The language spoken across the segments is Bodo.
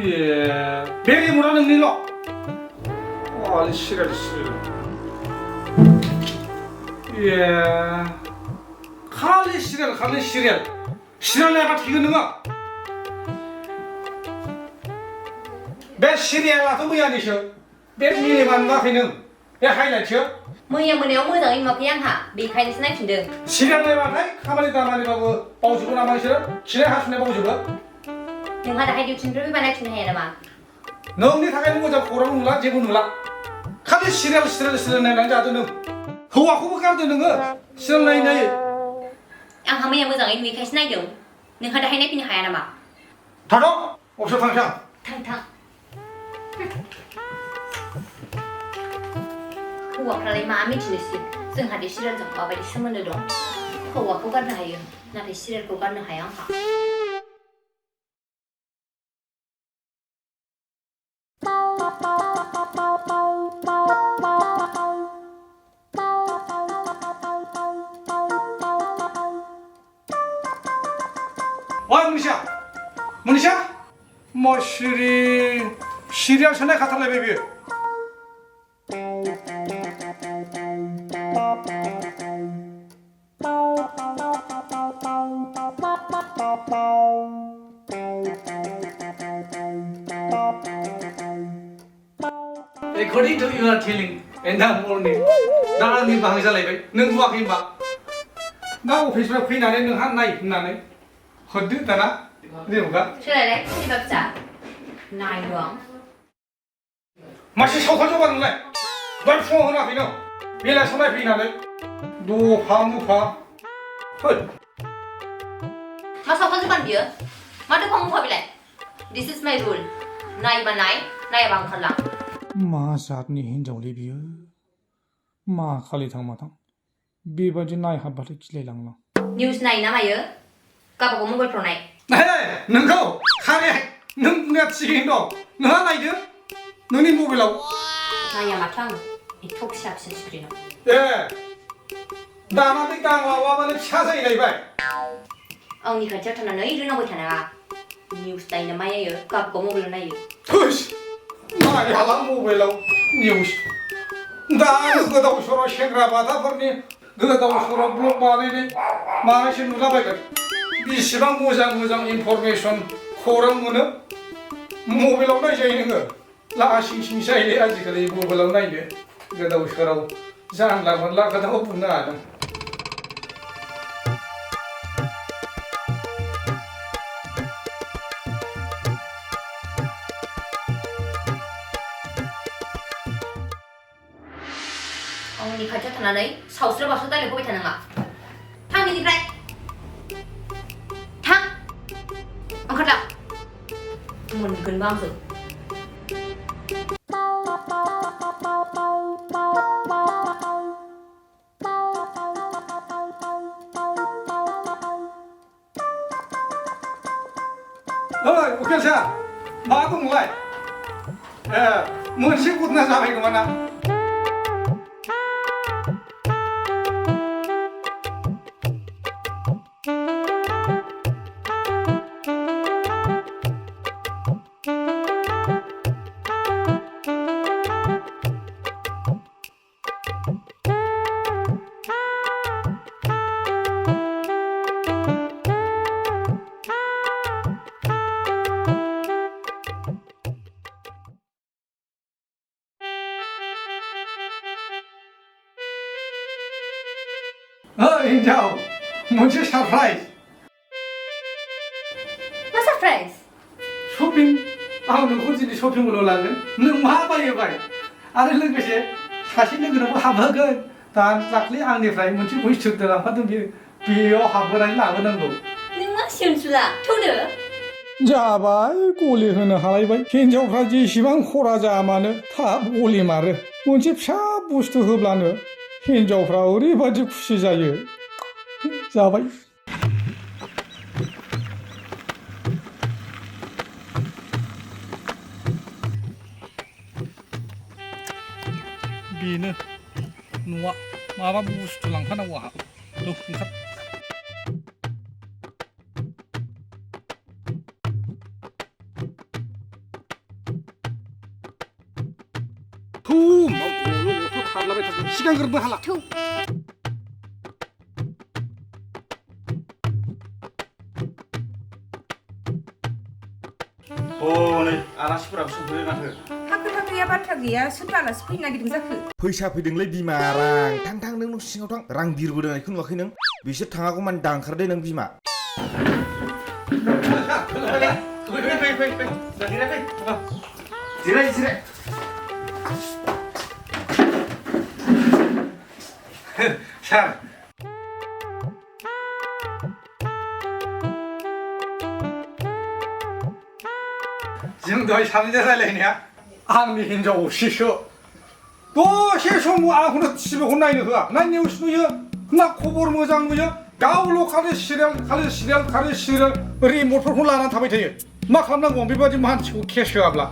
예, 베리 뭐라는 일로. 와, 시리얼. 예, 칼리 시리얼. 시리얼 내가 튀기는가? 배 시리얼라도 뭐야 니셔? 배 미리만 나피는 배 하이라이트? Mưa nếu mưa giờ mà cái ăn hả? Bị khai snack chuyển đường. 시리얼 내만 가만히 가만히 가고 빠우주고 나만 싫어? 시리얼 하수네 빠우주고? Nhưng mà hai điều chuyển với bạn này chuyển hè mà. 너네 다가는 거자 고랑 놀라 제부 놀라. 칼리 시리얼 내랑 자도는 hùa không có cao từ đừng ơ sơn này này Ăn không bây giờ anh vì khai snack được. Nhưng hai nét như hai mà. thật đó 없어 당장 Thằng. Hùa cái mà mình chuyển được. Dương hai điều chuyển được vào bài đi xem được. Hùa cố gắng hay, na điều chuyển cố gắng hay không hả? 와 문이샤 뭐 시리얼 전에 가탈래 베비 According to your telling in the morning 나는 네 방에서 레벨 능 부학인 봐 나 오피스에 피나네 능 한나이 나네 헛드 따나 네 뭐가 Chưa này đấy, đi bập chả. Này hưởng. 맛이 서서져 봤는데 날 수영하나 비너 얘네 손에 비나네 노파 헐 Mà sao con bạn biết? Mà được không phải lại. This is my rule. Này bằng khẩn lặng. 마 사트니 힌정리 비어 마 칼리 탕마탕 비바지 나이 하바리 킬레랑라 News này nó mày nhớ. Các bạn có một cái pro này. 네 능고 카네 능 내가 지긴도 너 하나 이겨 너니 모빌라고 Này mà thằng. Ít thuốc sạp xin screen. 예 나만 땅 와와만은 차서 이래 봐 Ông đi khẩn chấp thằng nó ít nó mới thằng nào. News này nó mày nhớ. Các bạn có một cái này. 으이씨 나야랑 모빌라고 뉴스 나 그거다 소로 생각하다 보니 그거다 소로 블록 바리니 마시 누라바가 미시방 무장 인포메이션 코랑 거는 모빌로 나이제 있는 거 라싱싱샤이리 아직까지 모빌로 나이데 그거다 소로 장라만 라가다 오픈나 Ông đi khẩn chấp thằng đấy. Sau sữa bảo số tay là có bị thằng nào ạ? Thằng đi đây. Thằng. Ông khẩn lặng. Muốn gần bao giờ? 오케이자 마동 lại muốn xíu cút na ra vậy mà Xin chào, muốn chơi surprise. Mà surprise? 쇼핑? 너는 혼자 쇼핑을 올라가는? 너 마봐요 봐요. 아는 것이 사실은 그러고 하버가 단 짝리 안에서 뭔지 보이셨더라 하던 비어 하버라니 나가는 거. Nhưng mà xin chưa thu được. 자발 꼴리흐는 하라이바이 힌정프라지 시방 호라자마는 다 꼴리마르 뭔지 샤 부스트 흡라는 힌정프라 우리 바지 쿠시자유 자바이 비는 누워 마바 부스트 랑파나 와 또 kat थुम अथ' खारलाबाय थादों सिगांग्रोबो हाला नै आलासिफोराबो सफैबाय माथो हाखो गैया बाथ्रा गैया सोरबा आलासि फैनो नागिरदों जाखो फैसा फैदोंलै बिमा रां थां नों न' सिङाव थां रां बिरबोदोंनायखौ नुवाखै नों बिसोर थाङागौ मानि दांखारदो नों बिमा जिराय सार जों दहाय सानैजों रायलायनाया आंनि हिनजाव असेसो दसे सम आंखौनो टिभिखौ नायनो होआ ना निउस नुयो ना खबर मोजां नुयो गावल' खालि सिरियाल रिमटफोरखौ लानानै थाबाय थायो मा खालामनांगौ बेबादि मानसिखौ केस होआब्ला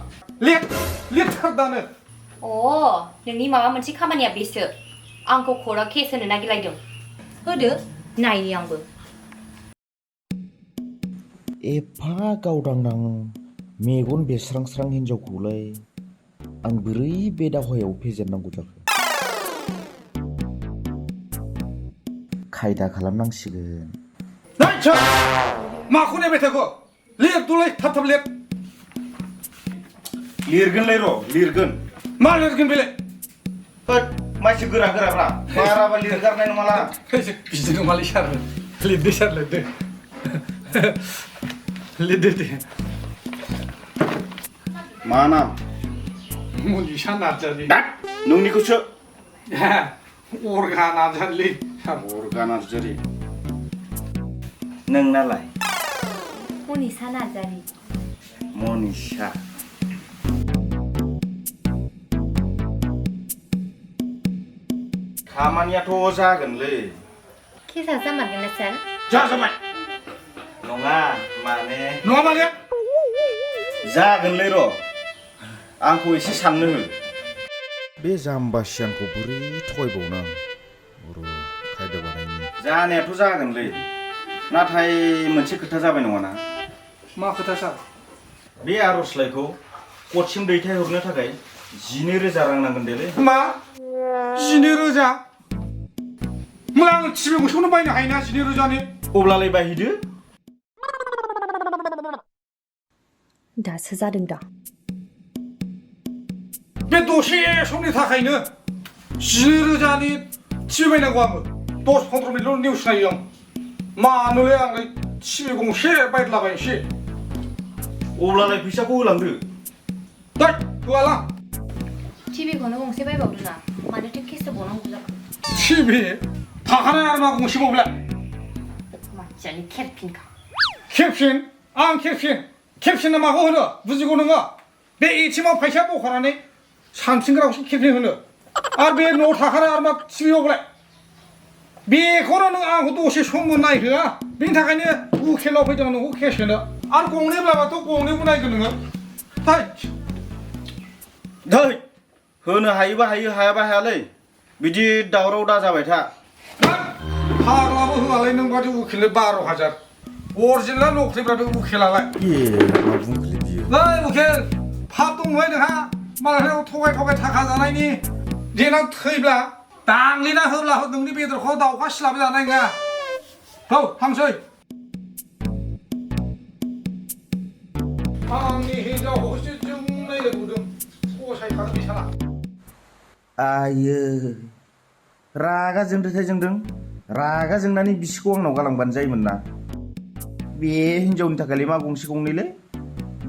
लेथथार दानो अ नोंनि माबा मोनसे खामानिया बेसो आंखौ खरा केस होनो नागिरलायदों होदो नायनि आंबो एफा गावदांदां मेगन बेस्रांस्रां हिनजावखौलाय आं बोरै बे दावहायाव फेजेननांगौ जाखो खायदा खालामनांसिगोन माखौ नायबाय थाखो लिरदोलाय थाब लिर लिरगोनलाय र' लिरगोन मा लिरगोन बेलाय होद मानसि गोराफ्रा बाराबा लिरगारनाय नङाला बिदि नङालै सार लिरदो सार लिरदो दे मा नाम मनिषा नार्जारि नोंनिखौसो अरगा नार्जारिलै सार अरगा नार्जारि नोंनालाय मनिषा नार्जारि मनिषा खामानियाथ' जागोनलै केसा जामारगोन ना सार जाबाय नङा माने नङा जागोनलै र' आंखौ एसे साननो हो बे जाम्बासियानखौ बोरै थगायबावनां र' खायदा बानायनि जानायाथ' जागोनलै नाथाय मोनसे खोथा जाबाय नङाना मा खोथा सार बे आर'जलाइखौ कर्टसिम दैथायहरनो थाखाय 12,000 रां नांगोन देलै मा 12,000 होमब्ला आं टिभि गंसेखौनो बायनो हायोना 12,000नि अब्लालाय बायहैदो दासो जादों दा बे दसे समनि थाखायनो 12,000नि टिभि बायनांगौ आङो 10-15 मिनिटल' निउस नायो आं मानोलै आंलाय टिभि गंसे बायद्लाबायनोसै अब्लालाय फैसाखौ होलांदो दै होआलां टिभिखौनो गंसे बायबावदो ना मानोथो केस होबावनांगौ जाखो टिभि थाखानाय आरो मा गंसेबावलाय मानसियानो खेरफिनखा खेबसिन माखौ होनो बुजिगौ नोङो बे एटिएमआव फैसा बख'नानै सानथिंग्राखौसो खेबसिन होनो आरो बे न'आव थाखानाय आरो मा टिभिआवलाय बेखौनो नों आंखौ दसे समबो नायहोआ बेनि थाखायनो उकिलाव फैदों नोंखौ केस होनो आरो गंनैब्लाबाथ' गंनैबो नायगोन नोङो दै होनो हायोबा हायो हायाबा हायालै बिदि दावराव दा जाबाय था फाग्लाबो होआलै नों बादि उकिलनो 12,000 अरिजिनेल नख्रिब्रा बे उकिलालाय मा बुंखोलै बियो नै उकिल फाप दंलै नोंहा मालायनाव थगाय थाखा जानायनि देनां थैब्ला दांलिना होब्ला नोंनि बेदरखौ दाउखा सिलाबो जानाय नङा औ थांसै आंनि हिनजावखौसो जोंनाय लोगोदों फसायखादों बिसाना आयो रागा जोंदों रागा जोंनानै बिसिखौ आंनाव गालांबानो जायोमोन ना बे हिनजावनि थाखायलाय मा गंसे गंनैलै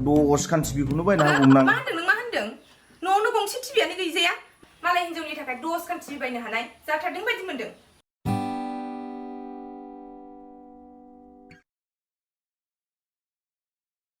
10 खान टिभिखौनो बायना होगौमोन आं मा होनदों न'आवनो गंसे टिभियानो गैजाया मालाय हिनजावनि थाखाय 10 खान टिभि बायनो हानाय जाथारदों बायदि मोनदों